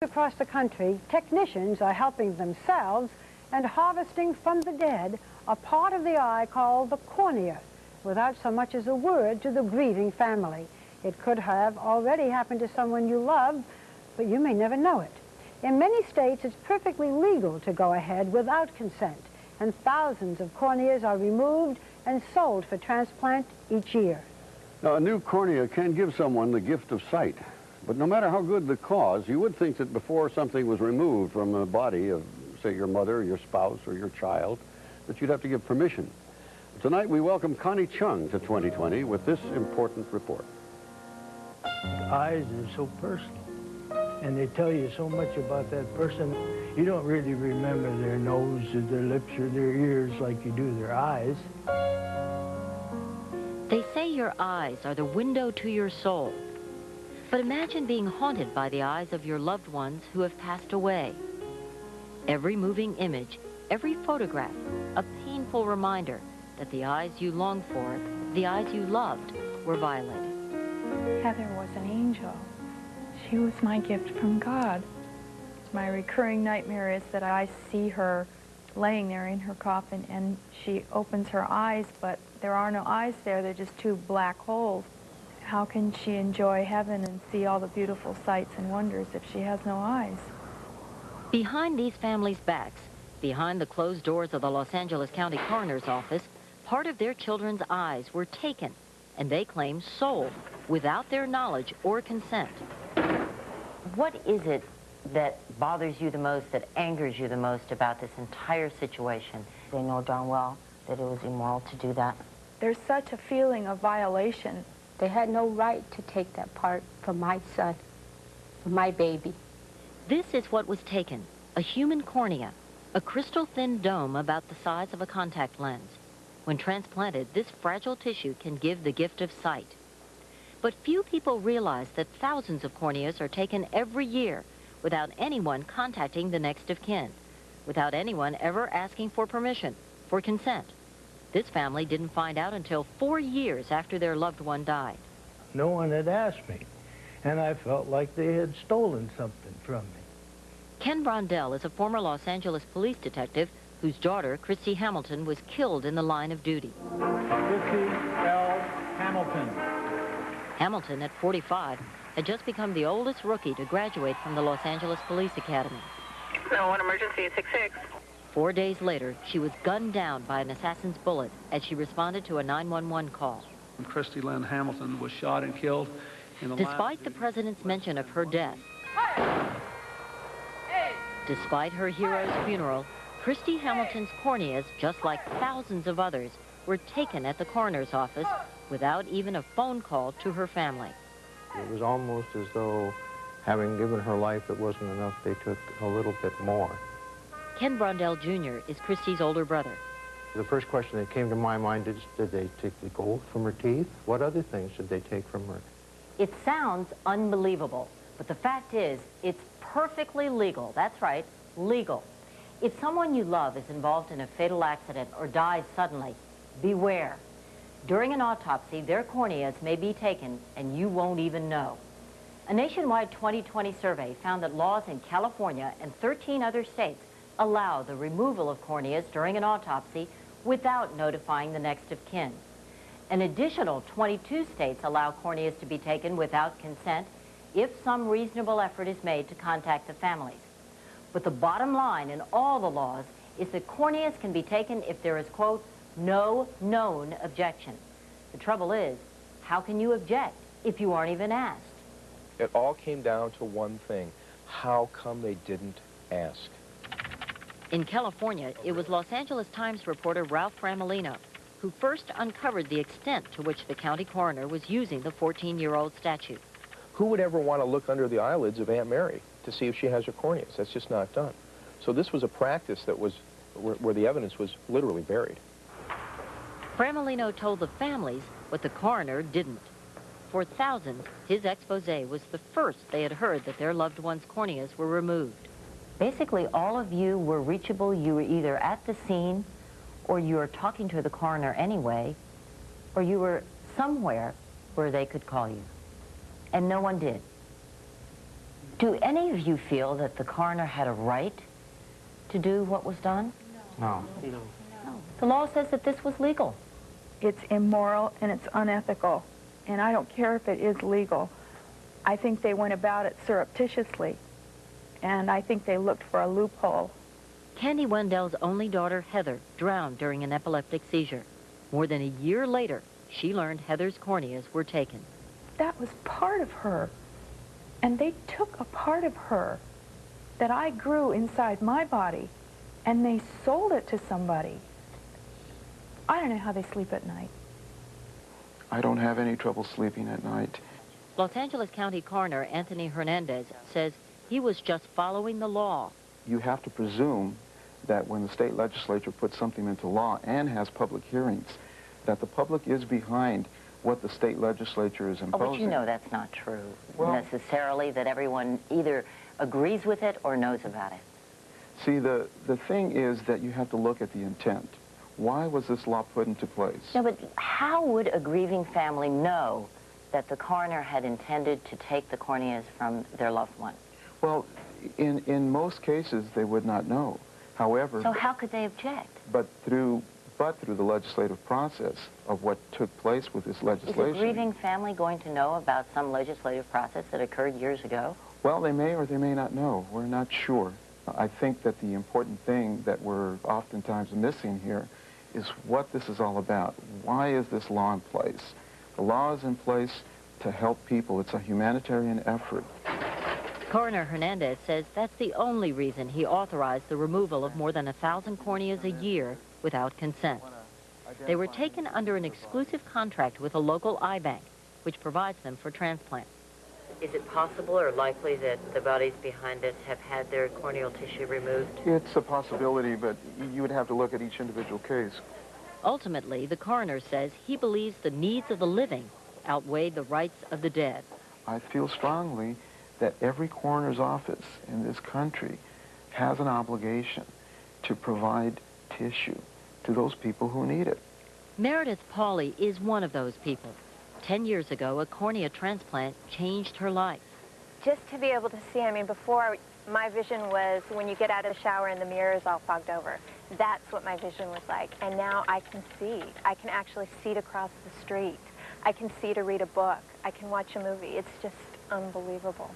Across the country, technicians are helping themselves and harvesting from the dead a part of the eye called the cornea, without so much as a word to the grieving family. It could have already happened to someone you love, but you may never know it. In many states, it's perfectly legal to go ahead without consent, and thousands of corneas are removed and sold for transplant each year. Now, a new cornea can give someone the gift of sight. But no matter how good the cause, you would think that before something was removed from the body of, say, your mother, your spouse, or your child, that you'd have to give permission. Tonight, we welcome Connie Chung to 2020 with this important report. Eyes are so personal, and they tell you so much about that person. You don't really remember their nose or their lips or their ears like you do their eyes. They say your eyes are the window to your soul. But imagine being haunted by the eyes of your loved ones who have passed away. Every moving image, every photograph, a painful reminder that the eyes you longed for, the eyes you loved, were violated. Heather was an angel. She was my gift from God. My recurring nightmare is that I see her laying there in her coffin and she opens her eyes, but there are no eyes there, they're just two black holes. How can she enjoy heaven and see all the beautiful sights and wonders if she has no eyes? Behind these families' backs, behind the closed doors of the Los Angeles County Coroner's Office, part of their children's eyes were taken, and they claim sold, without their knowledge or consent. What is it that bothers you the most, that angers you the most about this entire situation? They know darn well that it was immoral to do that. There's such a feeling of violation. They had no right to take that part from my son, from my baby. This is what was taken, a human cornea, a crystal-thin dome about the size of a contact lens. When transplanted, this fragile tissue can give the gift of sight. But few people realize that thousands of corneas are taken every year without anyone contacting the next of kin, without anyone ever asking for permission, for consent. This family didn't find out until 4 years after their loved one died. No one had asked me, and I felt like they had stolen something from me. Ken Brondell is a former Los Angeles police detective whose daughter, Christy Hamilton, was killed in the line of duty. Christy L. Hamilton. Hamilton, at 45, had just become the oldest rookie to graduate from the Los Angeles Police Academy. No, one emergency, 6-6. 4 days later, she was gunned down by an assassin's bullet as she responded to a 911 call. Christy Lynn Hamilton was shot and killed in the Despite the president's mention of her death, despite her hero's funeral, Christy Hamilton's corneas, just like thousands of others, were taken at the coroner's office without even a phone call to her family. It was almost as though, having given her life, it wasn't enough. They took a little bit more. Ken Brondell Jr. is Christy's older brother. The first question that came to my mind is, did they take the gold from her teeth? What other things did they take from her? It sounds unbelievable, but the fact is, it's perfectly legal. That's right, legal. If someone you love is involved in a fatal accident or dies suddenly, beware. During an autopsy, their corneas may be taken and you won't even know. A nationwide 2020 survey found that laws in California and 13 other states allow the removal of corneas during an autopsy without notifying the next of kin. An additional 22 states allow corneas to be taken without consent if some reasonable effort is made to contact the families. But the bottom line in all the laws is that corneas can be taken if there is, quote, no known objection. The trouble is, how can you object if you aren't even asked? It all came down to one thing. How come they didn't ask? In California, it was Los Angeles Times reporter Ralph Framolino who first uncovered the extent to which the county coroner was using the 14-year-old statute. Who would ever want to look under the eyelids of Aunt Mary to see if she has her corneas? That's just not done. So this was a practice that was where the evidence was literally buried. Framolino told the families what the coroner didn't. For thousands, his expose was the first they had heard that their loved ones' corneas were removed. Basically, all of you were reachable. You were either at the scene, or you were talking to the coroner anyway, or you were somewhere where they could call you. And no one did. Do any of you feel that the coroner had a right to do what was done? No. No. The law says that this was legal. It's immoral and it's unethical, and I don't care if it is legal. I think they went about it surreptitiously, and I think they looked for a loophole. Candy Wendell's only daughter, Heather, drowned during an epileptic seizure. More than a year later, she learned Heather's corneas were taken. That was part of her, and they took a part of her that I grew inside my body, and they sold it to somebody. I don't know how they sleep at night. I don't have any trouble sleeping at night. Los Angeles County Coroner Anthony Hernandez says he was just following the law. You have to presume that when the state legislature puts something into law and has public hearings, that the public is behind what the state legislature is imposing. Oh, but you know that's not true, well, necessarily, that everyone either agrees with it or knows about it. See, the thing is that you have to look at the intent. Why was this law put into place? No, but how would a grieving family know that the coroner had intended to take the corneas from their loved one? Well, in most cases, they would not know. However... So how could they object? But through the legislative process of what took place with this legislation... Is a grieving family going to know about some legislative process that occurred years ago? Well, they may or they may not know. We're not sure. I think that the important thing that we're oftentimes missing here is what this is all about. Why is this law in place? The law is in place to help people. It's a humanitarian effort. Coroner Hernandez says that's the only reason he authorized the removal of more than 1,000 corneas a year without consent. They were taken under an exclusive contract with a local eye bank, which provides them for transplant. Is it possible or likely that the bodies behind us have had their corneal tissue removed? It's a possibility, but you would have to look at each individual case. Ultimately, the coroner says he believes the needs of the living outweigh the rights of the dead. I feel strongly that every coroner's office in this country has an obligation to provide tissue to those people who need it. Meredith Pauley is one of those people. 10 years ago, a cornea transplant changed her life. Just to be able to see, I mean, before my vision was when you get out of the shower and the mirror is all fogged over. That's what my vision was like. And now I can see. I can actually see to cross the street. I can see to read a book. I can watch a movie. It's just unbelievable.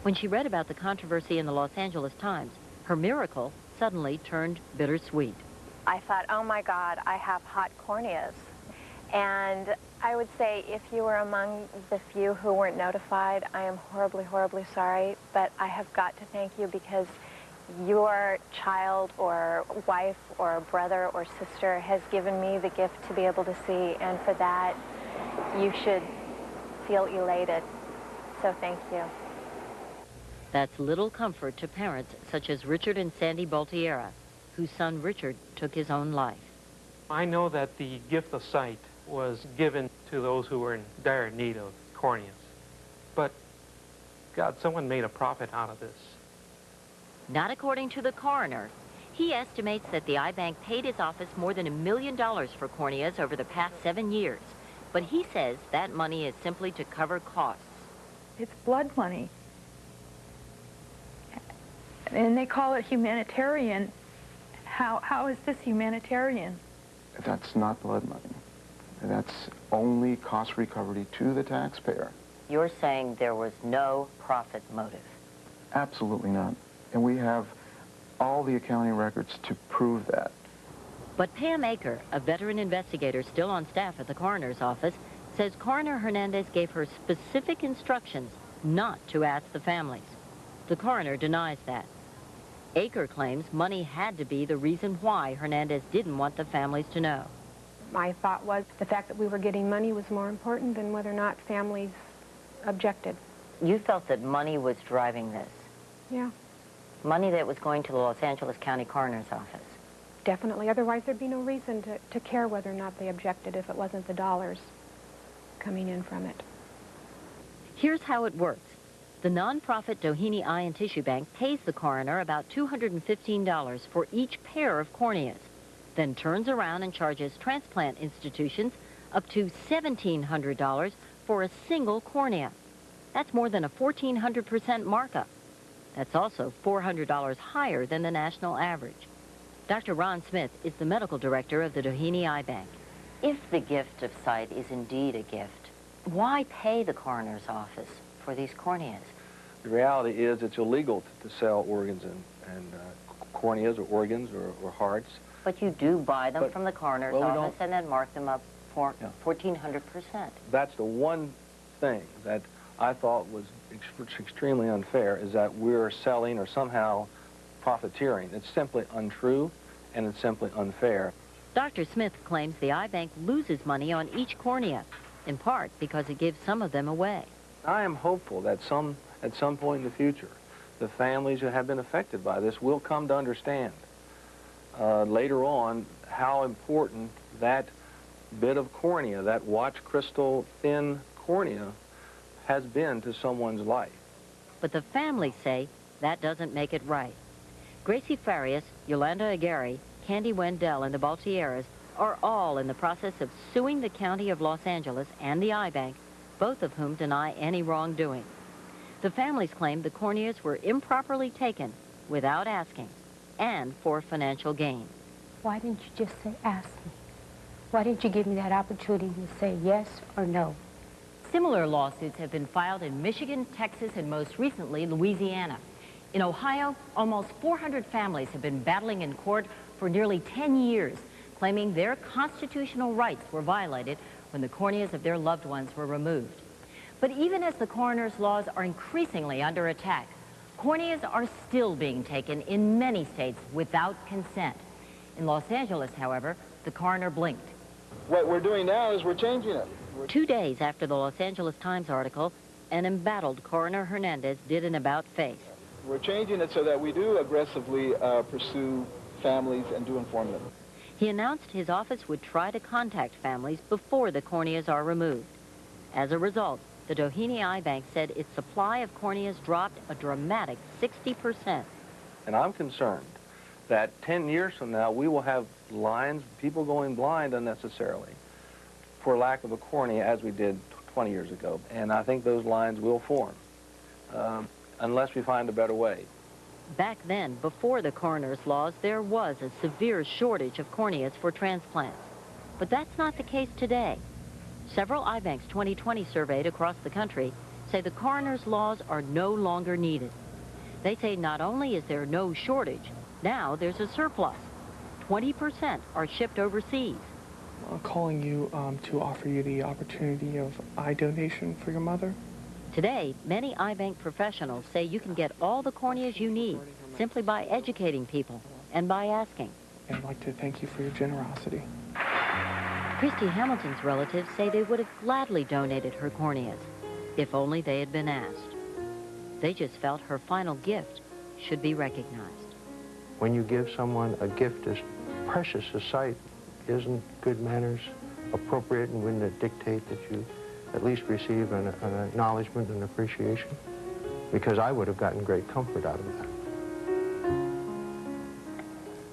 When she read about the controversy in the Los Angeles Times, her miracle suddenly turned bittersweet. I thought, oh my God, I have hot corneas. And I would say if you were among the few who weren't notified, I am horribly, horribly sorry, but I have got to thank you because your child or wife or brother or sister has given me the gift to be able to see, and for that, you should feel elated. So thank you. That's little comfort to parents such as Richard and Sandy Baltiera, whose son Richard took his own life. I know that the gift of sight was given to those who were in dire need of corneas. But, God, someone made a profit out of this. Not according to the coroner. He estimates that the eye bank paid his office more than $1 million for corneas over the past 7 years. But he says that money is simply to cover costs. It's blood money. And they call it humanitarian. How is this humanitarian? That's not blood money. That's only cost recovery to the taxpayer. You're saying there was no profit motive? Absolutely not. And we have all the accounting records to prove that. But Pam Aker, a veteran investigator still on staff at the coroner's office, says Coroner Hernandez gave her specific instructions not to ask the families. The coroner denies that. Aker claims money had to be the reason why Hernandez didn't want the families to know. My thought was the fact that we were getting money was more important than whether or not families objected. You felt that money was driving this? Yeah. Money that was going to the Los Angeles County Coroner's Office? Definitely. Otherwise, there'd be no reason to care whether or not they objected if it wasn't the dollars coming in from it. Here's how it works. The nonprofit Doheny Eye and Tissue Bank pays the coroner about $215 for each pair of corneas, then turns around and charges transplant institutions up to $1,700 for a single cornea. That's more than a 1,400% markup. That's also $400 higher than the national average. Dr. Ron Smith is the medical director of the Doheny Eye Bank. If the gift of sight is indeed a gift, why pay the coroner's office for these corneas? The reality is it's illegal to sell organs and corneas or organs or hearts. But you do buy them from the coroner's office and then mark them up for 1,400%. That's the one thing that I thought was extremely unfair, is that we're selling or somehow profiteering. It's simply untrue, and it's simply unfair. Dr. Smith claims the eye bank loses money on each cornea, in part because it gives some of them away. I am hopeful that at some point in the future, the families that have been affected by this will come to understand later on how important that bit of cornea, that watch crystal thin cornea, has been to someone's life. But the families say that doesn't make it right. Gracie Farias, Yolanda Aguirre, Candy Wendell, and the Baltieras are all in the process of suing the County of Los Angeles and the eye bank, both of whom deny any wrongdoing. The families claim the corneas were improperly taken without asking and for financial gain. Why didn't you just say, ask me? Why didn't you give me that opportunity to say yes or no? Similar lawsuits have been filed in Michigan, Texas, and most recently, Louisiana. In Ohio, almost 400 families have been battling in court for nearly 10 years, claiming their constitutional rights were violated when the corneas of their loved ones were removed. But even as the coroner's laws are increasingly under attack, corneas are still being taken in many states without consent. In Los Angeles, however, the coroner blinked. What we're doing now is we're changing it. 2 days after the Los Angeles Times article, an embattled Coroner Hernandez did an about-face. We're changing it so that we do aggressively pursue families and do inform them. He announced his office would try to contact families before the corneas are removed. As a result, the Doheny Eye Bank said its supply of corneas dropped a dramatic 60%. And I'm concerned that 10 years from now, we will have lines, people going blind unnecessarily for lack of a cornea, as we did 20 years ago. And I think those lines will form, unless we find a better way. Back then, before the coroner's laws, there was a severe shortage of corneas for transplants. But that's not the case today. Several eye banks 2020 surveyed across the country say the coroner's laws are no longer needed. They say not only is there no shortage, now there's a surplus. 20% are shipped overseas. I'm calling you to offer you the opportunity of eye donation for your mother. Today, many eye bank professionals say you can get all the corneas you need simply by educating people and by asking. I'd like to thank you for your generosity. Christy Hamilton's relatives say they would have gladly donated her corneas, if only they had been asked. They just felt her final gift should be recognized. When you give someone a gift as precious as sight, isn't good manners appropriate, and wouldn't it dictate that you at least receive an acknowledgement and appreciation? Because I would have gotten great comfort out of that.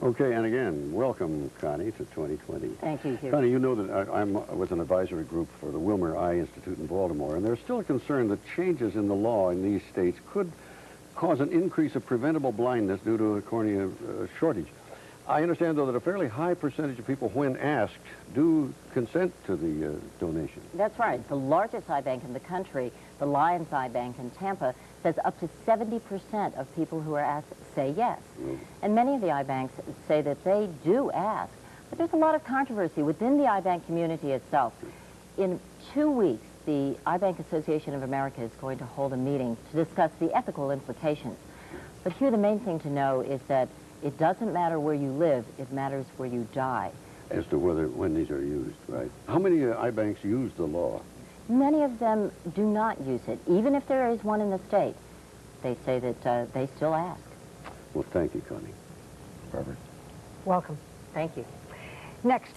Okay, and again, welcome, Connie, to 2020. Thank you, Hugh. Connie, you know that I'm with an advisory group for the Wilmer Eye Institute in Baltimore, and there's still a concern that changes in the law in these states could cause an increase of preventable blindness due to a cornea shortage. I understand, though, that a fairly high percentage of people, when asked, do consent to the donation. That's right. The largest eye bank in the country, the Lions Eye Bank in Tampa, says up to 70% of people who are asked say yes. And many of the eye banks say that they do ask. But there's a lot of controversy within the eye bank community itself. In 2 weeks, the Eye Bank Association of America is going to hold a meeting to discuss the ethical implications. But here, the main thing to know is that it doesn't matter where you live, it matters where you die. As to when these are used, right? How many eye banks use the law? Many of them do not use it, even if there is one in the state. They say that they still ask. Well, thank you, Connie. Barbara. Welcome. Thank you. Next.